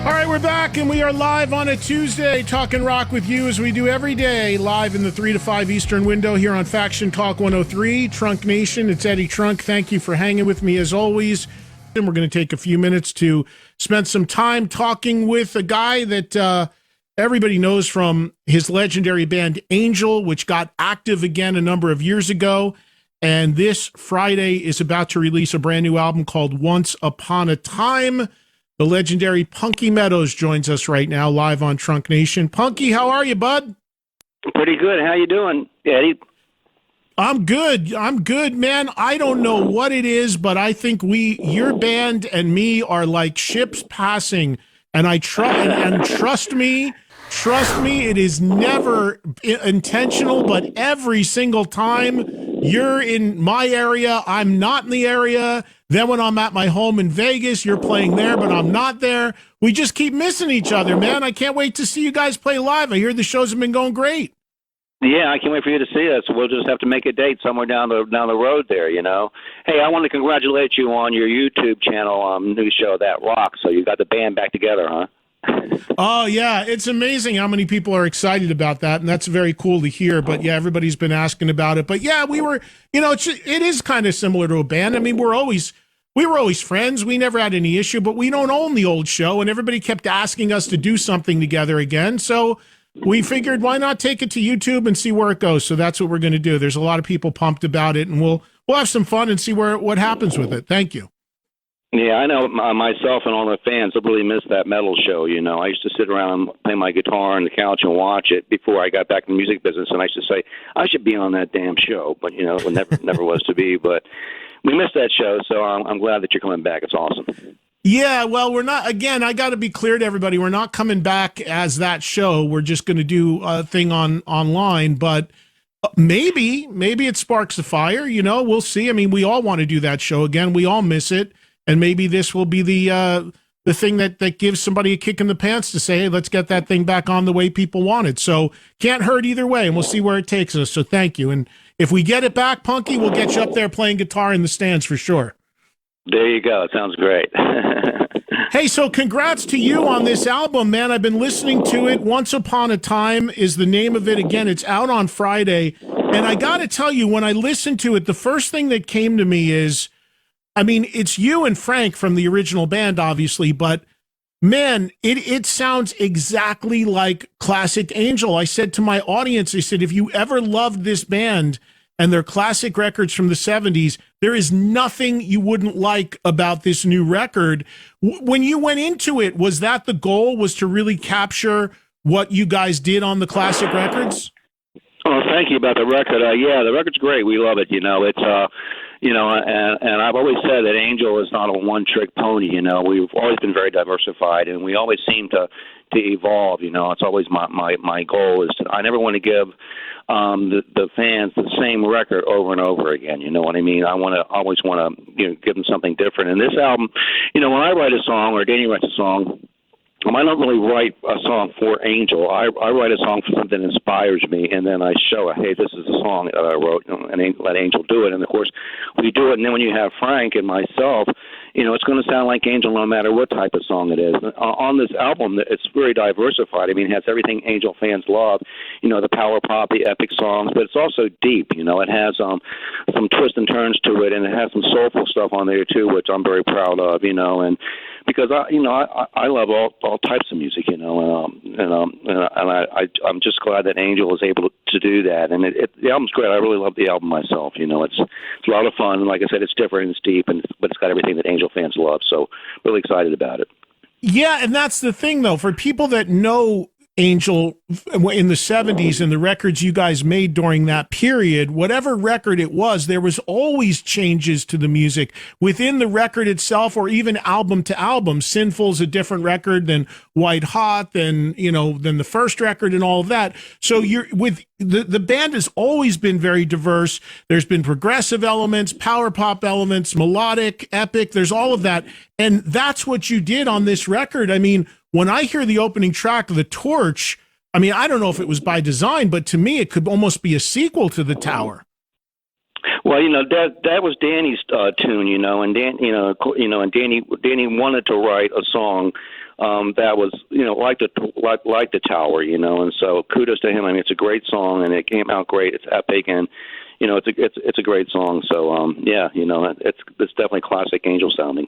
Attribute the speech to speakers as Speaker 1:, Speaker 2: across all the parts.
Speaker 1: All right, we're back, and we are live on a Tuesday, talking rock with you as we do every day, live in the 3 to 5 Eastern window here on Faction Talk 103, Trunk Nation. It's Eddie Trunk. Thank you for hanging with me as always. And we're going to take a few minutes to spend some time talking with a guy that everybody knows from his legendary band Angel, which got active again a number of years ago. And this Friday is about to release a brand new album called Once Upon a Time. The legendary Punky Meadows joins us right now, live on Trunk Nation. Punky, how are you, bud?
Speaker 2: Pretty good. How you doing, Eddie?
Speaker 1: I'm good, man. I don't know what it is, but I think your band and me are like ships passing. And trust me, it is never intentional, but every single time you're in my area, I'm not in the area. Then when I'm at my home in Vegas, you're playing there, but I'm not there. We just keep missing each other, man. I can't wait to see you guys play live. I hear the shows have been going great.
Speaker 2: Yeah, I can't wait for you to see us. We'll just have to make a date somewhere down the road there, you know. Hey, I want to congratulate you on your YouTube channel new show, That Rock. So you got the band back together, huh?
Speaker 1: Oh, yeah. It's amazing how many people are excited about that, and that's very cool to hear. But, yeah, everybody's been asking about it. But, yeah, we were, you know, it is kind of similar to a band. I mean, we were always friends. We never had any issue, but we don't own the old show, and everybody kept asking us to do something together again. So we figured, why not take it to YouTube and see where it goes? So that's what we're going to do. There's a lot of people pumped about it, and we'll have some fun and see what happens with it. Thank you.
Speaker 2: Yeah, I know myself and all the fans have really missed that metal show, you know. I used to sit around and play my guitar on the couch and watch it before I got back in the music business, and I used to say, I should be on that damn show, but, you know, it never was to be. But we missed that show, so I'm glad that you're coming back. It's awesome.
Speaker 1: Yeah, well, we're not, again, I got to be clear to everybody, we're not coming back as that show. We're just going to do a thing online, but maybe it sparks a fire, you know, we'll see. I mean, we all want to do that show again. We all miss it. And maybe this will be the thing that gives somebody a kick in the pants to say, hey, let's get that thing back on the way people want it. So can't hurt either way, and we'll see where it takes us. So thank you. And if we get it back, Punky, we'll get you up there playing guitar in the stands for sure.
Speaker 2: There you go. It sounds great.
Speaker 1: Hey, so congrats to you on this album, man. I've been listening to it. Once Upon a Time is the name of it. Again, it's out on Friday. And I got to tell you, when I listened to it, the first thing that came to me is, I mean, it's you and Frank from the original band, obviously, but man, it sounds exactly like classic Angel. I said to my audience, I said, if you ever loved this band and their classic records from the 70s, there is nothing you wouldn't like about this new record. When you went into it, was that the goal, was to really capture what you guys did on the classic records?
Speaker 2: Oh, thank you about the record. Yeah, the record's great. We love it. You know, it's you know, and I've always said that Angel is not a one-trick pony. You know, we've always been very diversified, and we always seem to evolve. You know, it's always my goal is I never want to give the fans the same record over and over again. You know what I mean? I always want to give them something different. And this album, you know, when I write a song or Danny writes a song, I don't really write a song for Angel. I write a song for something that inspires me, and then I show, hey, this is a song that I wrote, and let Angel do it. And, of course, we do it, and then when you have Frank and myself, you know, it's going to sound like Angel no matter what type of song it is. On this album, it's very diversified. I mean, it has everything Angel fans love, you know, the power pop, the epic songs, but it's also deep. You know, it has some twists and turns to it, and it has some soulful stuff on there, too, which I'm very proud of, you know, and because I love all types of music, you know, and I'm just glad that Angel is able to do that. And the album's great. I really love the album myself. You know, it's a lot of fun. And like I said, it's different and it's deep, but it's got everything that Angel fans love. So really excited about it.
Speaker 1: Yeah, and that's the thing, though, for people that know Angel in the 70s and the records you guys made during that period, whatever record it was, there was always changes to the music within the record itself, or even album to album. Sinful's a different record than White Hot, than the first record and all of that. So you're with the band has always been very diverse. There's been progressive elements, power pop elements, melodic, epic. There's all of that. And that's what you did on this record. I mean, when I hear the opening track, The Torch, I mean, I don't know if it was by design, but to me, it could almost be a sequel to The Tower.
Speaker 2: Well, you know, that was Danny's tune, you know, and and Danny wanted to write a song that was, like the Tower, and so kudos to him. I mean, it's a great song, and it came out great. It's epic, and it's a great song. So yeah, it's definitely classic Angel sounding.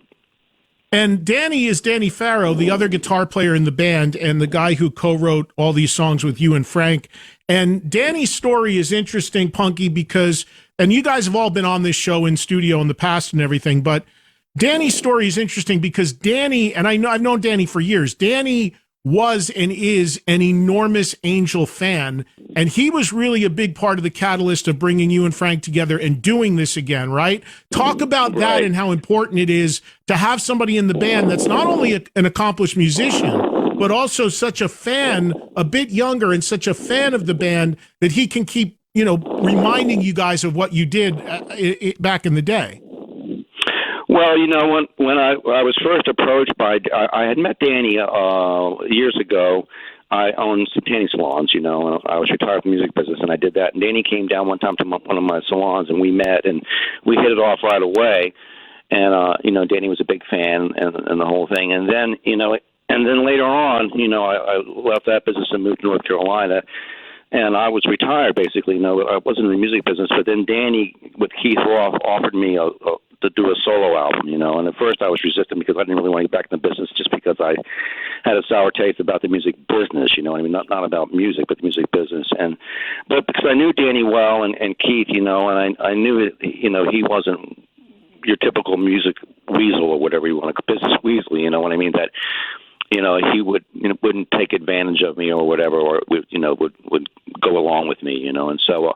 Speaker 1: And Danny is Danny Farrow, the other guitar player in the band and the guy who co-wrote all these songs with you and Frank. And Danny's story is interesting, Punky, because, and you guys have all been on this show in studio in the past and everything, but Danny's story is interesting because Danny, and I've known Danny for years, Danny was and is an enormous Angel fan, and he was really a big part of the catalyst of bringing you and Frank together and doing this again, right? Talk about that and how important it is to have somebody in the band that's not only an accomplished musician, but also such a fan, a bit younger, and such a fan of the band that he can keep, reminding you guys of what you did back in the day.
Speaker 2: Well, when I was first approached by, I had met Danny years ago. I owned some tanning salons, and I was retired from the music business, and I did that. And Danny came down one time to one of my salons, and we met, and we hit it off right away. And Danny was a big fan, and the whole thing. And then, and then later on, I left that business and moved to North Carolina. And I was retired, basically. I wasn't in the music business. But then Danny, with Keith Roth, offered me to do a solo album, And at first I was resistant because I didn't really want to get back in the business just because I had a sour taste about the music business, not about music, but the music business. But because I knew Danny well and Keith, and I knew, he wasn't your typical music weasel or whatever you want to, business weasel, you know what I mean? That, he wouldn't take advantage of me or whatever, or would go along with me, and so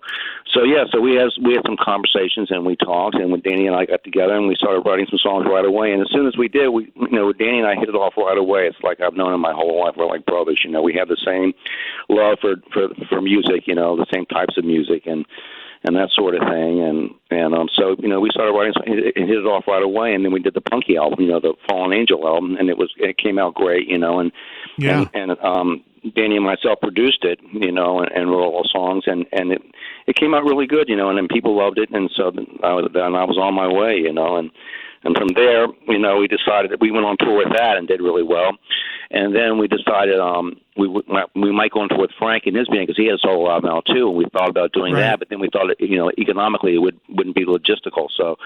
Speaker 2: we had some conversations and we talked, and when Danny and I got together and we started writing some songs right away, and as soon as we did, Danny and I hit it off right away. It's like I've known him my whole life. We're like brothers, we have the same love for music, the same types of music and that sort of thing, so we started writing and hit it off right away, and then we did the Punky album, the Fallen Angel album, and it came out great, and Danny and myself produced it, and wrote all the songs, and it came out really good, and then people loved it, and so then I was on my way, and from there, we decided that we went on tour with that and did really well. And then we decided we might go on tour with Frank and his band because he has a solo album now too. And we thought about doing that, but then we thought, economically it wouldn't be logistical. So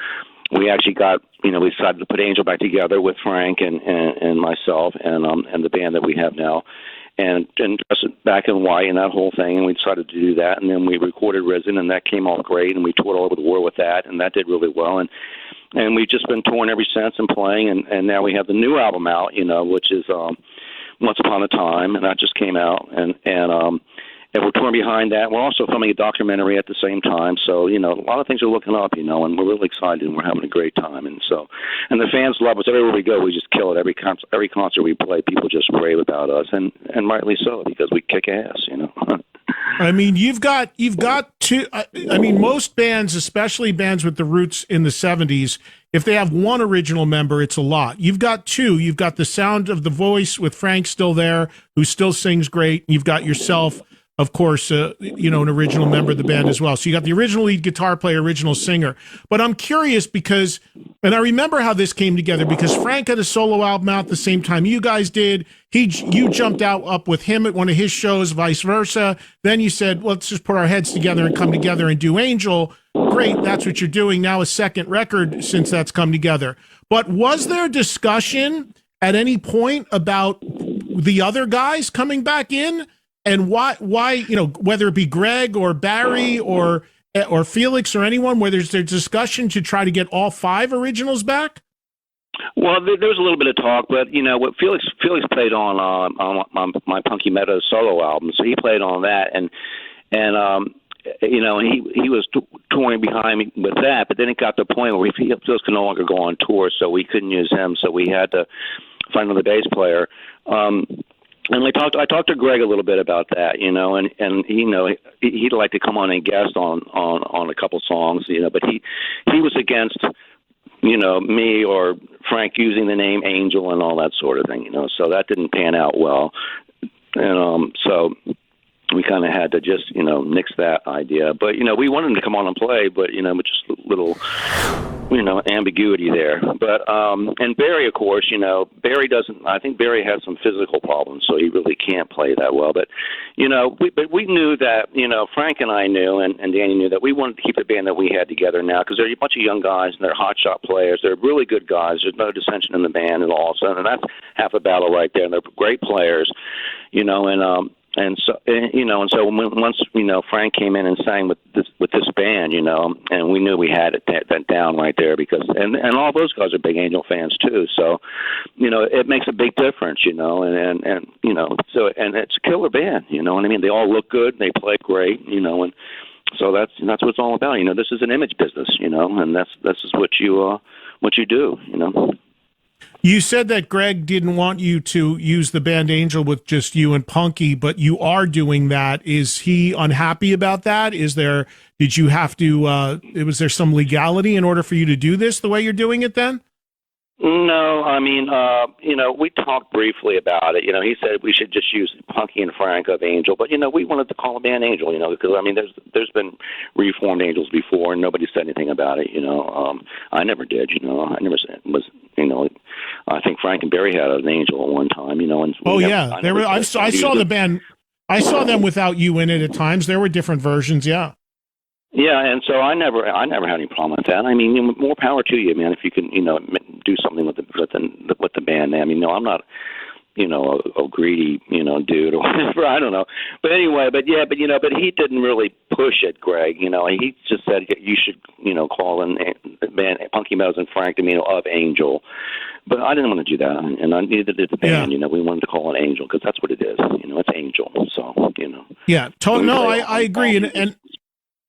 Speaker 2: we actually we decided to put Angel back together with Frank and myself and the band that we have now. And dress it back in white and that whole thing, and we decided to do that. And then we recorded Risen, and that came out great, and we toured all over the world with that, and that did really well. And we've just been touring ever since and playing, and now we have the new album out, which is Once Upon a Time, and that just came out, and we're touring behind that. We're also filming a documentary at the same time, so a lot of things are looking up, and we're really excited, and we're having a great time, and the fans love us. Everywhere we go, we just kill it. Every concert we play, people just rave about us, and rightly so, because we kick ass,
Speaker 1: I mean, you've got two. I mean, most bands, especially bands with the roots in the 70s, if they have one original member, it's a lot. You've got two. You've got the sound of the voice with Frank still there, who still sings great. You've got yourself, of course, an original member of the band as well. So you got the original lead guitar player, original singer. But I'm curious because, and I remember how this came together because Frank had a solo album out the same time you guys did. You jumped up with him at one of his shows, vice versa. Then you said, well, let's just put our heads together and come together and do Angel. Great, that's what you're doing now, a second record since that's come together. But was there discussion at any point about the other guys coming back in? And why, whether it be Greg or Barry or Felix or anyone, where there's discussion to try to get all five originals back?
Speaker 2: Well, there was a little bit of talk, but what Felix played on my Punky Meadows solo album, so he played on that, and he was touring behind me with that, but then it got to the point where Felix could no longer go on tour, so we couldn't use him, so we had to find another bass player. And I talked to Greg a little bit about that, and he'd like to come on and guest on a couple songs, but he was against, me or Frank using the name Angel and all that sort of thing, so that didn't pan out well, and so we kind of had to just, nix that idea. But, we wanted him to come on and play, but, with just a little, ambiguity there. But, and Barry, of course, I think Barry has some physical problems, so he really can't play that well. But, we knew that, Frank and I knew, and Danny knew that we wanted to keep the band that we had together now, because they're a bunch of young guys, and they're hotshot players. They're really good guys. There's no dissension in the band at all. So, and that's half a battle right there. And they're great players, and so once Frank came in and sang with this band, and we knew we had that down right there, because and all those guys are big Angel fans too. So, it makes a big difference, and so, and it's a killer band, you know what I mean? They all look good, they play great, and so that's what it's all about. This is an image business, and this is what you do,
Speaker 1: You said that Greg didn't want you to use the band Angel with just you and Punky, but you are doing that. Is he unhappy about that? Was there some legality in order for you to do this the way you're doing it then?
Speaker 2: No, I mean, we talked briefly about it. He said we should just use Punky and Frank of Angel, but we wanted to call the band Angel, because there's been reformed Angels before, and nobody said anything about it. I never did. I never was. I think Frank and Barry had an Angel at one time. And
Speaker 1: I saw the band. I saw them without you in it at times. There were different versions. Yeah.
Speaker 2: Yeah, and so I never had any problem with that. I mean, more power to you, man. If you can, do something with the band. I mean, no, I'm not, a greedy, dude or whatever. I don't know. But anyway, but he didn't really push it, Greg. He just said you should, call in the band Punky Meadows and Frank Dimino of Angel. But I didn't want to do that, and neither did the band.
Speaker 1: Yeah.
Speaker 2: We wanted to call it Angel because that's what it is. It's Angel. So,
Speaker 1: Yeah. I agree, and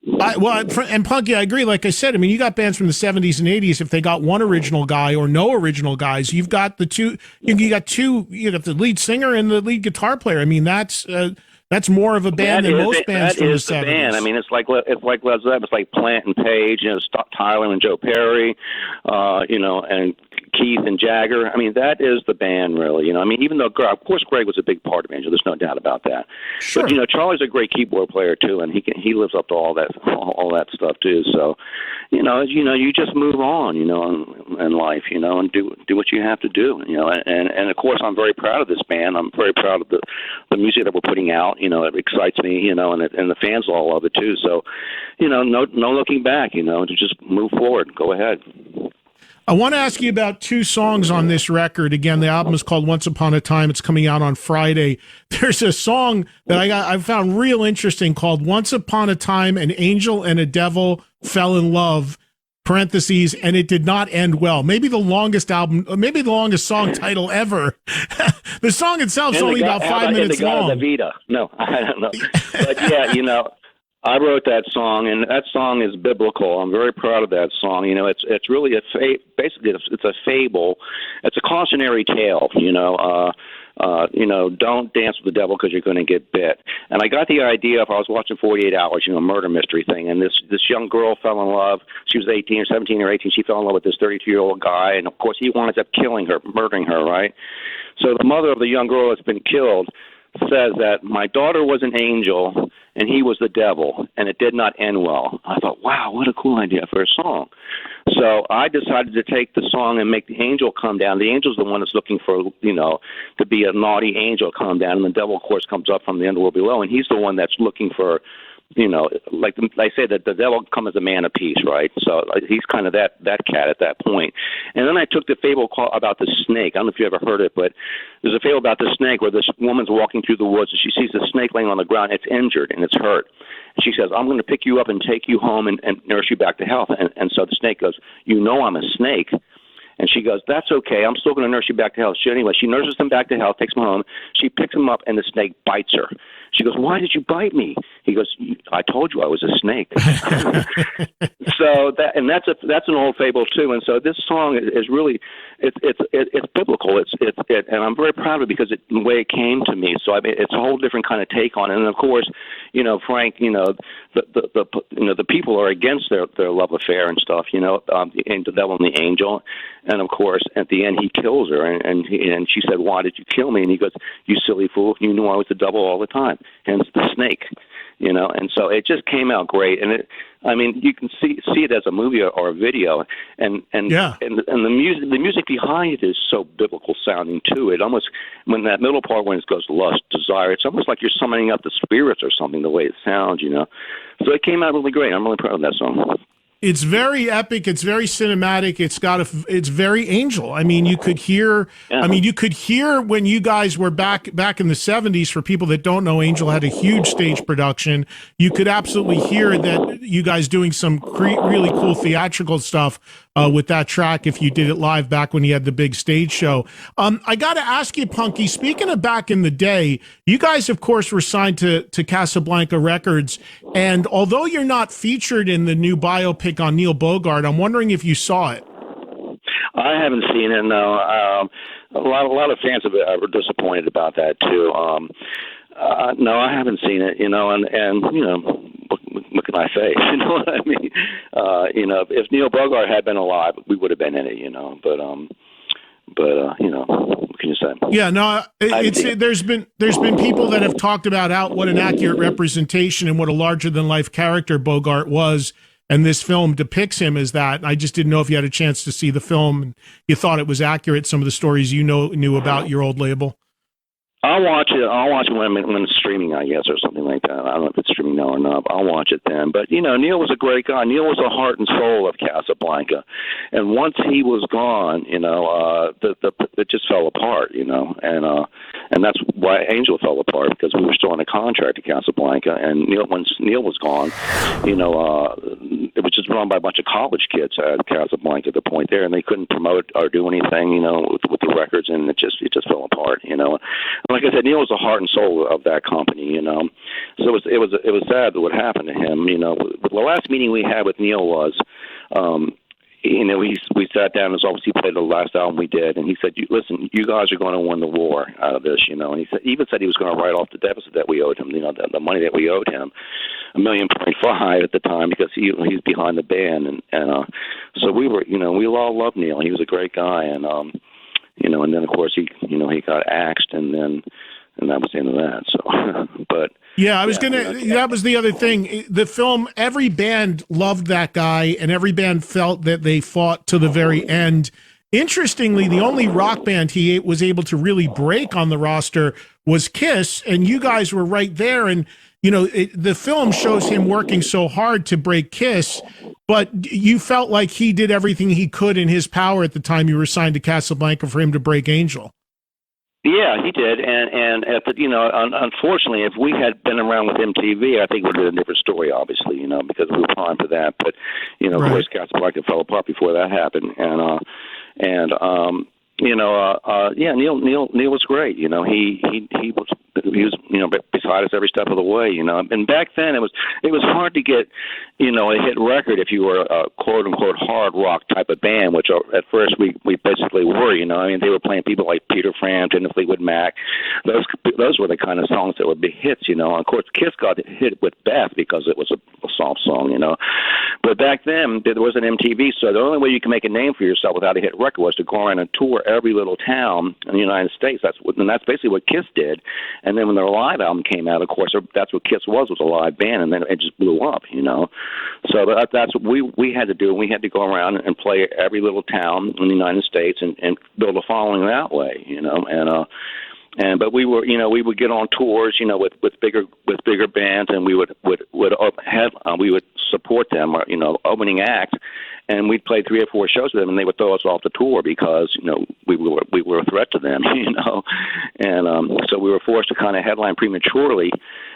Speaker 1: and Punky, I agree. Like I said, I mean, you got bands from the 70s and 80s. If they got one original guy or no original guys, you've got the two. You got the lead singer and the lead guitar player. I mean, that's more of a band than most bands from the 70s.
Speaker 2: Band. I mean, it's like Led Zeppelin. It's like Plant and Page. Tyler and Joe Perry. And Keith and Jagger. I mean, that is the band, really. I mean, even though, of course, Greg was a big part of Angel. There's no doubt about that.
Speaker 1: Sure.
Speaker 2: But Charlie's a great keyboard player too, and he lives up to all that stuff too. So, you just move on, in life, and do what you have to do, And of course, I'm very proud of this band. I'm very proud of the music that we're putting out. It excites me, and the fans all love it too. So, no looking back, to just move forward. Go ahead.
Speaker 1: I want to ask you about two songs on this record. Again, the album is called Once Upon a Time. It's coming out on Friday. There's a song that I found real interesting called Once Upon a Time, an Angel and a Devil Fell in Love, parentheses, and it did not end well. Maybe the longest song title ever. The song itself is only about 5 minutes long.
Speaker 2: No, I don't know. But yeah, I wrote that song, and that song is biblical. I'm very proud of that song. It's really basically it's a fable. It's a cautionary tale. Don't dance with the devil because you're going to get bit. And I got the idea if I was watching 48 Hours, murder mystery thing, and this young girl fell in love. She was 18 or 17 or 18. She fell in love with this 32-year-old guy, and of course he winds up killing her, murdering her, right? So the mother of the young girl that's been killed says that my daughter was an angel and he was the devil, and it did not end well. I thought, wow, what a cool idea for a song. So I decided to take the song and make the angel come down. The angel's the one that's looking for, to be a naughty angel come down, and the devil, of course, comes up from the underworld below, and he's the one that's looking for, like I say, that the devil come as a man of peace, right? So he's kind of that cat at that point. And then I took the fable about the snake. I don't know if you ever heard it, but there's a fable about the snake where this woman's walking through the woods and she sees the snake laying on the ground. It's injured and it's hurt. And she says, I'm going to pick you up and take you home and nurse you back to health. And so the snake goes, I'm a snake. And she goes, that's okay. I'm still going to nurse you back to health. Anyway, she nurses him back to health, takes him home. She picks him up, and the snake bites her. She goes, why did you bite me? He goes, I told you I was a snake. So that's an old fable too. And so this song is really it's biblical. And I'm very proud of it because the way it came to me. So it's a whole different kind of take on it. And of course, Frank, the people are against their love affair and stuff. The devil and the angel. And of course, at the end, he kills her, and she said, "Why did you kill me?" And he goes, "You silly fool! You knew I was the devil all the time." hence the snake. You know, and so it just came out great, and I mean, you can see it as a movie or a video, and the music behind it is so biblical sounding too. It almost, when that middle part, when it goes lust, desire, it's almost like you're summoning up the spirits or something, the way it sounds, you know. So it came out really great. I'm really proud of that song.
Speaker 1: It's very epic. It's very cinematic. It's very Angel. I mean, you could hear.
Speaker 2: Yeah.
Speaker 1: I mean, you could hear when you guys were back in the '70s. For people that don't know, Angel had a huge stage production. You could absolutely hear that you guys doing some really cool theatrical stuff with that track. If you did it live back when you had the big stage show, I got to ask you, Punky. Speaking of back in the day, you guys, of course, were signed to Casablanca Records, and although you're not featured in the new biopic on Neil Bogart, I'm wondering if you saw it.
Speaker 2: I haven't seen it. No, a lot of fans are disappointed about that too. No, I haven't seen it. You know, and you know, look at my face. You know what I mean? You know, if Neil Bogart had been alive, we would have been in it. You know, but you know, what can you say?
Speaker 1: Yeah, no, there's been people that have talked about what an accurate representation and what a larger than life character Bogart was, and this film depicts him as that. I just didn't know if you had a chance to see the film and you thought it was accurate, some of the stories you knew about your old label.
Speaker 2: I'll watch it. I'll watch it when it's streaming, I guess, or something like that. I don't know if it's streaming now or not. But I'll watch it then. But you know, Neil was a great guy. Neil was the heart and soul of Casablanca, and once he was gone, you know, it just fell apart. You know, and that's why Angel fell apart, because we were still on a contract at Casablanca, and once Neil was gone, you know, it was just run by a bunch of college kids at Casablanca at the point there, and they couldn't promote or do anything, you know, with the records, and it just fell apart. You know. Like I said, Neil was the heart and soul of that company, you know. So it was sad that what happened to him, you know. The last meeting we had with Neil was, you know, we sat down in his office. He played the last album we did, and he said, "Listen, you guys are going to win the war out of this," you know. And he even said he was going to write off the deficit that we owed him, you know, the money that we owed him, $1.5 million at the time, because he's behind the band, and so we were, you know, we all loved Neil. He was a great guy, and you know, and then of course he got axed, and that was the end of that. So, but
Speaker 1: yeah, I was that was the other thing. The film, every band loved that guy, and every band felt that they fought to the very end. Interestingly, the only rock band he was able to really break on the roster was Kiss, and you guys were right there. And you know, the film shows him working so hard to break Kiss, but you felt like he did everything he could in his power at the time you were signed to Casablanca for him to break Angel.
Speaker 2: Yeah, he did, and you know, unfortunately, if we had been around with MTV, I think it would have been a different story, obviously, you know, because we were primed for that. But you know, of course, Casablanca fell apart before that happened, and you know, yeah, Neil was great. You know, he was you know beside us every step of the way. You know, and back then it was hard to get, you know, a hit record if you were a quote unquote hard rock type of band, which at first we basically were. You know, I mean, they were playing people like Peter Frampton and Fleetwood Mac. Those were the kind of songs that would be hits. You know, and of course, Kiss got hit with Beth because it was a soft song. You know, but back then there wasn't MTV, so the only way you can make a name for yourself without a hit record was to go around and tour every little town in the United States. That's basically what Kiss did. And then when their live album came out, of course, that's what Kiss was a live band, and then it just blew up, you know. So that's what we had to do. We had to go around and play every little town in the United States and build a following that way, you know. But we were, you know, we would get on tours, you know, with bigger bands, and we would support them, you know, opening act, and we'd play 3 or 4 shows with them, and they would throw us off the tour because, you know, we were a threat to them, you know, and so we were forced to kind of headline prematurely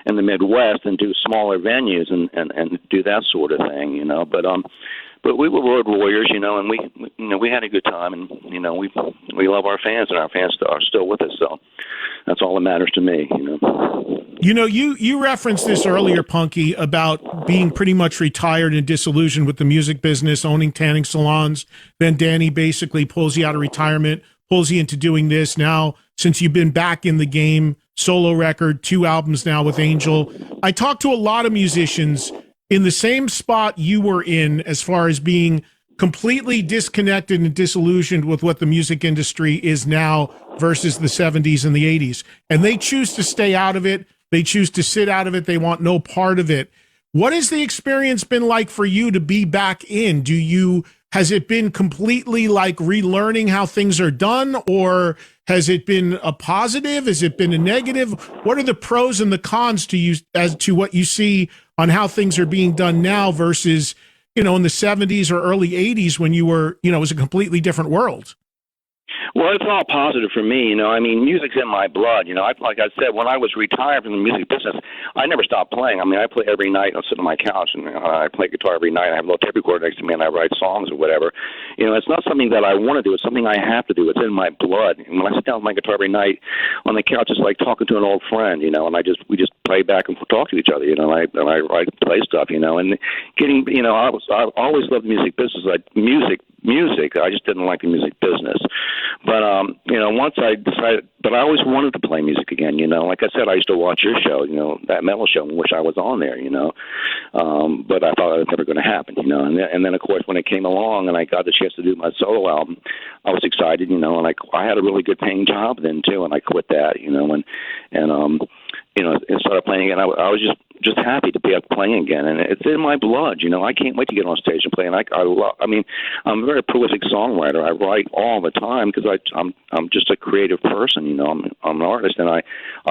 Speaker 2: in the Midwest and do smaller venues and do that sort of thing, you know, but we were road warriors, you know, and we had a good time, and you know, we love our fans, and our fans are still with us, so that's all that matters to me, you know.
Speaker 1: You know, you referenced this earlier, Punky, about being pretty much retired and disillusioned with the music business, owning tanning salons. Then Danny basically pulls you out of retirement, pulls you into doing this. Now, since you've been back in the game, solo record, 2 albums now with Angel. I talked to a lot of musicians in the same spot you were in as far as being completely disconnected and disillusioned with what the music industry is now versus the 70s and the 80s. And they choose to stay out of it. they choose to sit out of it. They want no part of it. What has the experience been like for you to be back in? Has it been completely like relearning how things are done, or has it been a positive? Has it been a negative? What are the pros and the cons to you as to what you see on how things are being done now versus, in the 70s or early 80s when you were, it was a completely different world?
Speaker 2: Well, it's all positive for me. I mean, music's in my blood. Like I said, when I was retired from the music business, I never stopped playing. I mean, I play every night. I'll sit on my couch and I play guitar every night. I have a little tape recorder next to me and I write songs or whatever. It's not something that I want to do. It's something I have to do. It's in my blood. And when I sit down with my guitar every night on the couch, it's like talking to an old friend, and we just play back and talk to each other, and I write, play stuff, and getting, I always loved the music business, like music. I just didn't like the music business. But, once I decided, but I always wanted to play music again, like I said, I used to watch your show, that metal show, and wish I was on there, but I thought it was never going to happen, and then of course when it came along and I got the chance to do my solo album, I was excited, and I had a really good paying job then too, and I quit that, and started playing again. I was just happy to be up playing again, and it's in my blood. I can't wait to get on stage and play. And I'm a very prolific songwriter. I write all the time because I'm just a creative person. I'm an artist, and I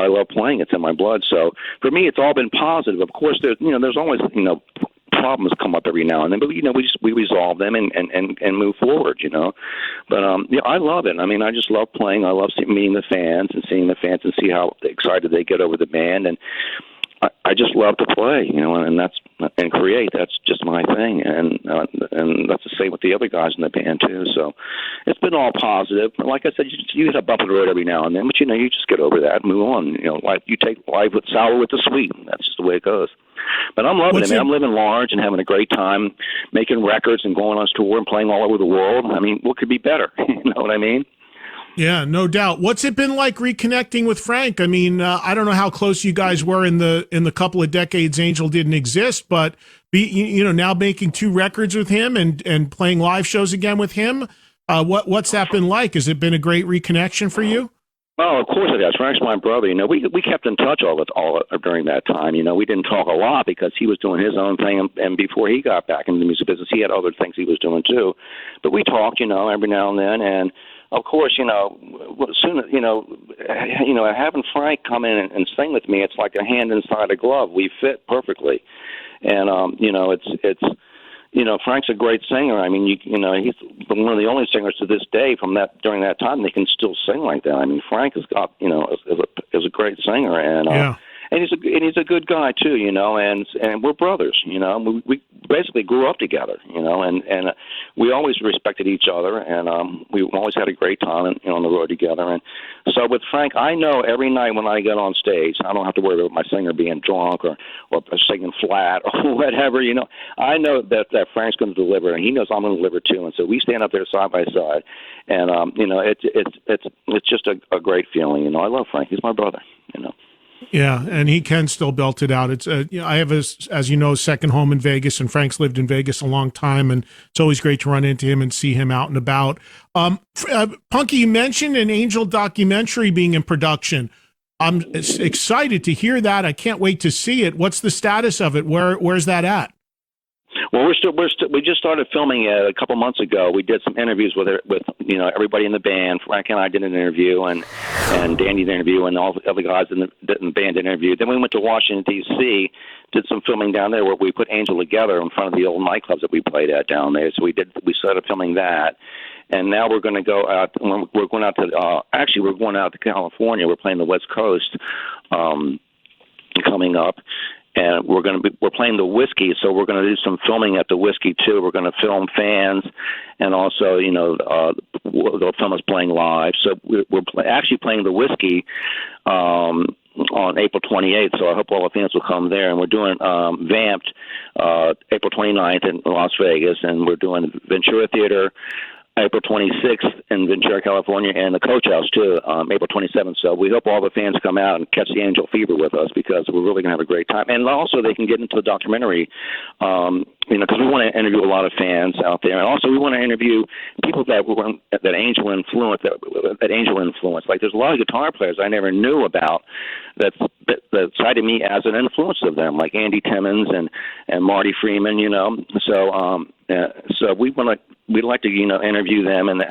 Speaker 2: love playing. It's in my blood. So for me, it's all been positive. Of course, there's always problems come up every now and then, but we resolve them and move forward. But I love it. I mean, I just love playing. I love meeting the fans and seeing the fans and see how excited they get over the band, and I just love to play, and create. That's just my thing, and that's the same with the other guys in the band too. So it's been all positive. Like I said, you hit a bump in the road every now and then, but you just get over that and move on. Life, you take life with sour with the sweet. That's just the way it goes. But I'm loving it, man. I'm living large and having a great time, making records and going on tour and playing all over the world. I mean, what could be better? You know what I mean?
Speaker 1: Yeah, no doubt. What's it been like reconnecting with Frank? I mean, I don't know how close you guys were in the couple of decades Angel didn't exist, but now making 2 records with him and playing live shows again with him. What's that been like? Has it been a great reconnection for you?
Speaker 2: Oh, of course it has. Frank's my brother. We kept in touch all during that time. We didn't talk a lot because he was doing his own thing, and before he got back into the music business, he had other things he was doing too. But we talked, every now and then, and of course, soon, having Frank come in and sing with me, it's like a hand inside a glove. We fit perfectly, and it's. Frank's a great singer. I mean, he's one of the only singers to this day during that time that can still sing like that. I mean, Frank has got, is a great singer, and
Speaker 1: yeah.
Speaker 2: And he's a good guy too, and we're brothers, We basically grew up together, and we always respected each other, and we always had a great time on the road together. And so with Frank, I know every night when I get on stage, I don't have to worry about my singer being drunk or singing flat or whatever, I know that Frank's going to deliver, and he knows I'm going to deliver too. And so we stand up there side by side, and it's just a great feeling. I love Frank. He's my brother.
Speaker 1: Yeah, and he can still belt it out. It's I have as you know, second home in Vegas, and Frank's lived in Vegas a long time, and it's always great to run into him and see him out and about. Punky, you mentioned an Angel documentary being in production. I'm excited to hear that. I can't wait to see it. What's the status of it? Where's that at?
Speaker 2: Well, we just started filming it a couple months ago. We did some interviews with everybody in the band. Frank and I did an interview, and Danny did an interview, and all the other guys in the band did an interview. Then we went to Washington D.C., did some filming down there where we put Angel together in front of the old nightclubs that we played at down there. So we started filming that, and now we're going to go out. We're going out to California. We're playing the West Coast coming up. And we're playing the Whiskey, so we're going to do some filming at the Whiskey too. We're going to film fans, and also they'll film us playing live. So we're actually playing the Whiskey on April 28th. So I hope all the fans will come there. And we're doing Vamped April 29th in Las Vegas, and we're doing Ventura Theater April 26th in Ventura, California, and the Coach House too, April 27th. So we hope all the fans come out and catch the Angel Fever with us, because we're really going to have a great time. And also they can get into the documentary, because we want to interview a lot of fans out there, and also we want to interview people that Angel influenced. That Angel influence. Like, there's a lot of guitar players I never knew about that cited me as an influence of them, like Andy Timmons and Marty Freeman. So we'd like to interview them and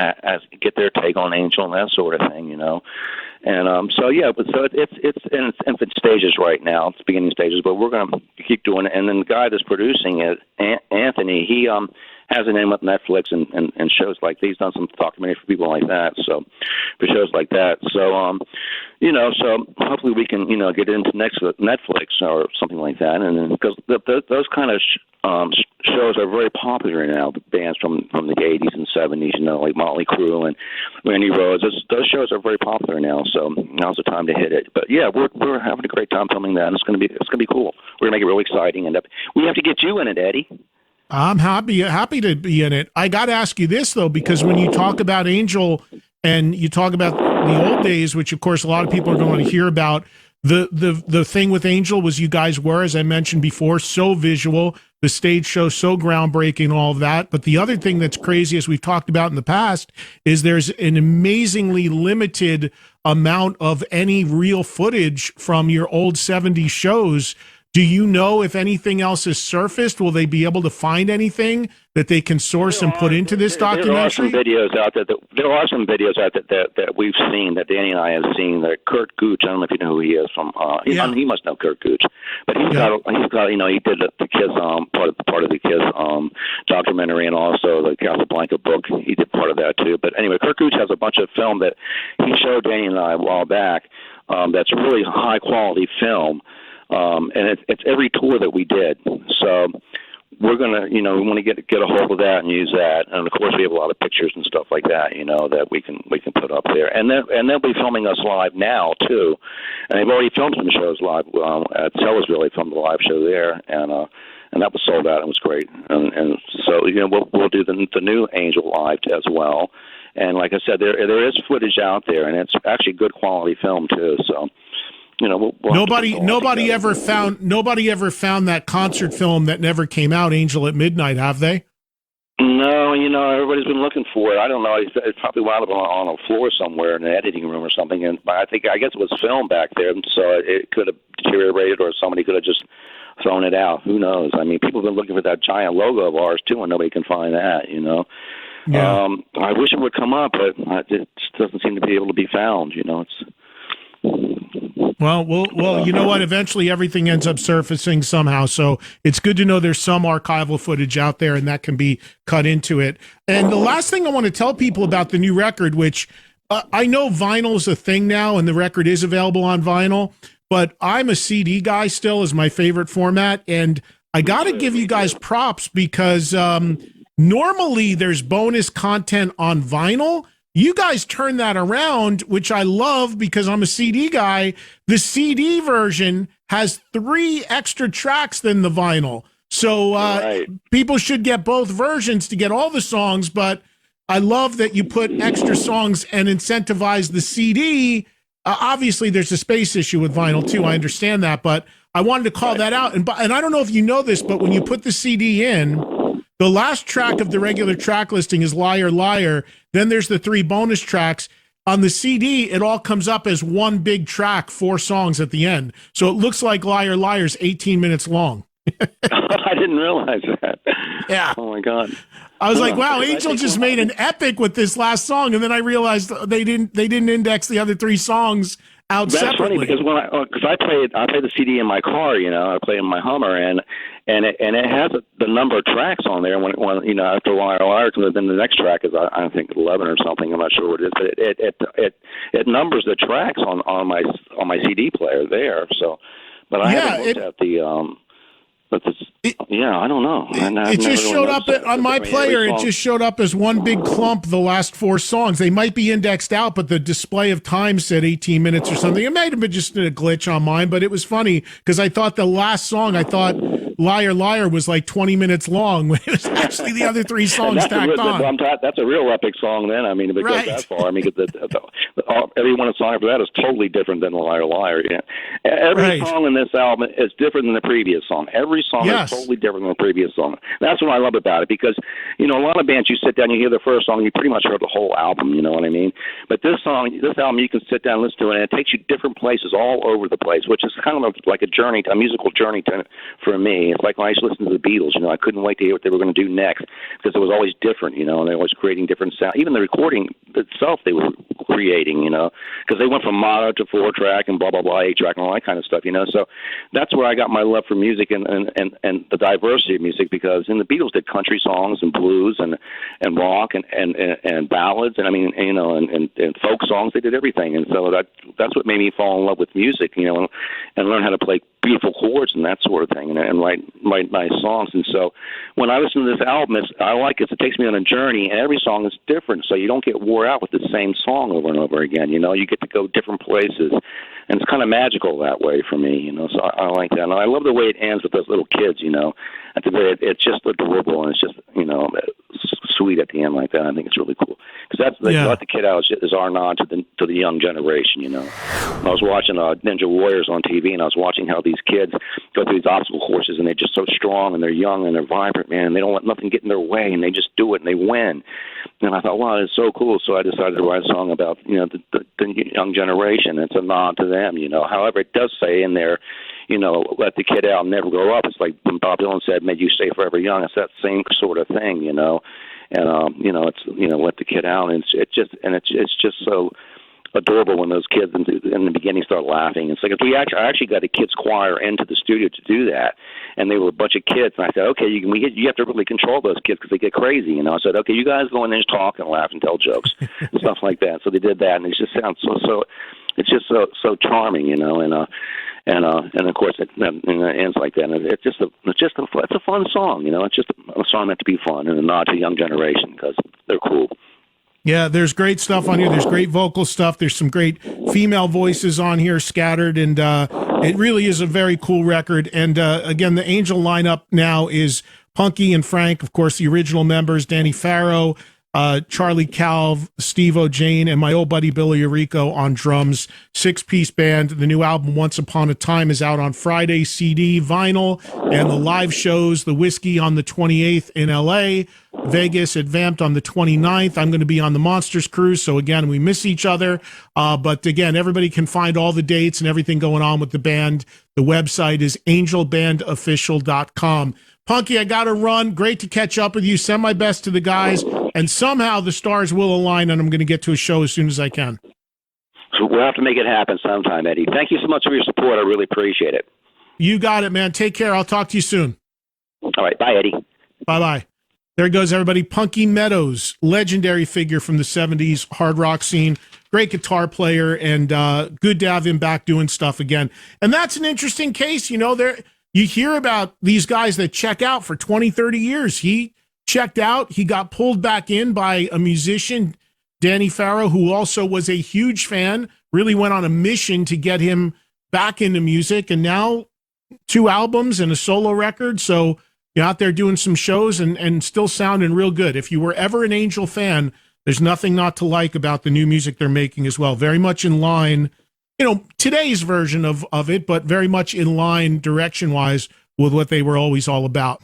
Speaker 2: get their take on Angel and that sort of thing, And so it's in its infant stages right now. It's beginning stages, but we're going to keep doing it. And then the guy that's producing it, Anthony, he has an name with Netflix and shows like he's done some documentary for people like that. So for shows like that, so so hopefully we can get into Netflix or something like that. And then, because those kind of shows are very popular now. The bands from the 80s and 70s, like Motley Crue and Randy Rhoads. Those shows are very popular now. So now's the time to hit it. But yeah, we're having a great time filming that. And it's gonna be cool. We're gonna make it really exciting, and we have to get you in it, Eddie.
Speaker 1: I'm happy to be in it. I got to ask you this though, because when you talk about Angel and you talk about the old days, which of course a lot of people are going to hear about, the thing with Angel was you guys were, as I mentioned before, so visual, the stage show so groundbreaking, all of that. But the other thing that's crazy, as we've talked about in the past, is there's an amazingly limited amount of any real footage from your old 70s shows. Do you know if anything else has surfaced? Will they be able to find anything that they can source and put into this documentary?
Speaker 2: There are some videos out there that we've seen, that Danny and I have seen. That Kurt Gooch, I don't know if you know who he is from. He must know Kurt Gooch, but he did the Kiss part of the Kiss documentary, and also the Casablanca book. He did part of that too. But anyway, Kurt Gooch has a bunch of film that he showed Danny and I a while back. That's a really high quality film. And it's every tour that we did. So we're gonna, we want to get a hold of that and use that. And of course, we have a lot of pictures and stuff like that, that we can put up there. And they'll be filming us live now too. And they've already filmed some shows live at Sellersville. They filmed a live show there, and that was sold out. It was great. And so we'll do the new Angel live as well. And like I said, there is footage out there, and it's actually good quality film too. So.
Speaker 1: Nobody ever found that concert film that never came out, Angel at Midnight, have they?
Speaker 2: No, everybody's been looking for it. I don't know. It's probably wound up on a floor somewhere in an editing room or something. And I guess it was filmed back there, so it could have deteriorated, or somebody could have just thrown it out. Who knows? I mean, people have been looking for that giant logo of ours too, and nobody can find that.
Speaker 1: Yeah.
Speaker 2: I wish it would come up, but it just doesn't seem to be able to be found. It's.
Speaker 1: Well, you know what? Eventually everything ends up surfacing somehow. So it's good to know there's some archival footage out there and that can be cut into it. And the last thing I want to tell people about the new record, which I know vinyl is a thing now and the record is available on vinyl, but I'm a CD guy still, is my favorite format. And I got to give you guys props because normally there's bonus content on vinyl. You guys turn that around, which I love because I'm a CD guy. The CD version has 3 extra tracks than the vinyl. So people should get both versions to get all the songs, but I love that you put extra songs and incentivize the CD. Obviously, there's a space issue with vinyl, too. I understand that, but I wanted to call that out. And I don't know if you know this, but when you put the CD in, the last track of the regular track listing is Liar, Liar. Then there's the 3 bonus tracks. On the CD, it all comes up as one big track, 4 songs at the end. So it looks like Liar, Liar's 18 minutes long.
Speaker 2: I didn't realize that.
Speaker 1: Yeah.
Speaker 2: Oh, my God.
Speaker 1: I was like, wow, Angel just made an epic with this last song. And then I realized they didn't index the other 3 songs out separately.
Speaker 2: That's funny because I play the CD in my car, I play in my Hummer, and it has the number of tracks on there. When after Liar Liar, then the next track is I think 11 or something. I'm not sure what it is, but it numbers the tracks on my CD player there. So, but I haven't looked at the. I don't know.
Speaker 1: It just showed up on my player. It just showed up as one big clump, the last 4 songs. They might be indexed out, but the display of time said 18 minutes or something. It might have been just a glitch on mine, but it was funny because I thought the last song, Liar Liar was like 20 minutes long when it was actually the other three songs tacked on.
Speaker 2: That's a real epic song then. I mean, if it goes that far, I mean, every one of the songs after that is totally different than Liar Liar. Yeah. Every song in this album is different than the previous song. Every song is totally different than the previous song. That's what I love about it, because, you know, a lot of bands, you sit down, you hear the first song, you pretty much heard the whole album, you know what I mean? But this album, you can sit down and listen to it, and it takes you different places all over the place, which is kind of like a musical journey for me. It's like when I used to listen to the Beatles, you know, I couldn't wait to hear what they were going to do next, because it was always different, you know, and they were always creating different sound. Even the recording itself they were creating, you know, because they went from mono to 4-track and blah, blah, blah, 8-track and all that kind of stuff, you know. So that's where I got my love for music and the diversity of music, because in the Beatles did country songs and blues and rock and ballads, and I mean, you know, and folk songs. They did everything. And so that's what made me fall in love with music, you know, and learn how to play beautiful chords and that sort of thing, and write nice songs. And so when I listen to this album, I like it. It takes me on a journey, and every song is different, so you don't get wore out with the same song over and over again. You know, you get to go different places, and it's kind of magical that way for me, you know. So I like that, and I love the way it ends with those little kids, you know. At the very, it's just adorable, and it's just, you know, sweet at the end like that. I think it's really cool, because that's Let the Kid Out is our nod to the young generation, you know. I was watching Ninja Warriors on TV, and I was watching how these kids go through these obstacle courses, and they're just so strong, and they're young, and they're vibrant, man, and they don't let nothing get in their way, and they just do it, and they win. And I thought, wow, it's so cool. So I decided to write a song about, you know, the young generation. It's a nod to them, you know. However, it does say in there, you know, let the kid out and never grow up. It's like when Bob Dylan said, "May you stay forever young." It's that same sort of thing, you know. And you know, it's, you know, let the kid out, and it's just so adorable when those kids in the beginning start laughing. It's like, if I actually got a kids choir into the studio to do that, and they were a bunch of kids, and I said, okay, you have to really control those kids because they get crazy, you know. I said, okay, you guys go in there and talk and laugh and tell jokes and stuff like that. So they did that, and it just sounds so it's just so charming, you know. And of course it ends like that. And it's a fun song, you know. It's just a song meant to be fun and a nod to the young generation, because they're cool.
Speaker 1: Yeah, there's great stuff on here. There's great vocal stuff. There's some great female voices on here scattered, and it really is a very cool record. And again, the Angel lineup now is Punky and Frank, of course, the original members, Danny Farrow, Charlie Calv, Steve O'Jane, and my old buddy Billy Arico on drums. 6-piece band. The new album, Once Upon a Time, is out on Friday, CD, vinyl, and the live shows, the Whiskey on the 28th in LA, Vegas at Vamped on the 29th. I'm going to be on the Monsters Cruise, so again, we miss each other. But again, everybody can find all the dates and everything going on with the band. The website is angelbandofficial.com. Punky, I got to run. Great to catch up with you. Send my best to the guys, and somehow the stars will align, and I'm going to get to a show as soon as I can.
Speaker 2: So we'll have to make it happen sometime, Eddie. Thank you so much for your support. I really appreciate it.
Speaker 1: You got it, man. Take care. I'll talk to you soon.
Speaker 2: All right. Bye, Eddie.
Speaker 1: Bye-bye. There goes everybody. Punky Meadows, legendary figure from the 70s hard rock scene. Great guitar player, and good to have him back doing stuff again. And that's an interesting case. You know, you hear about these guys that check out for 20, 30 years. He checked out. He got pulled back in by a musician, Danny Farrow, who also was a huge fan, really went on a mission to get him back into music. And now 2 albums and a solo record. So you're out there doing some shows and still sounding real good. If you were ever an Angel fan, there's nothing not to like about the new music they're making as well. Very much in line, you know, today's version of it, but very much in line direction-wise with what they were always all about.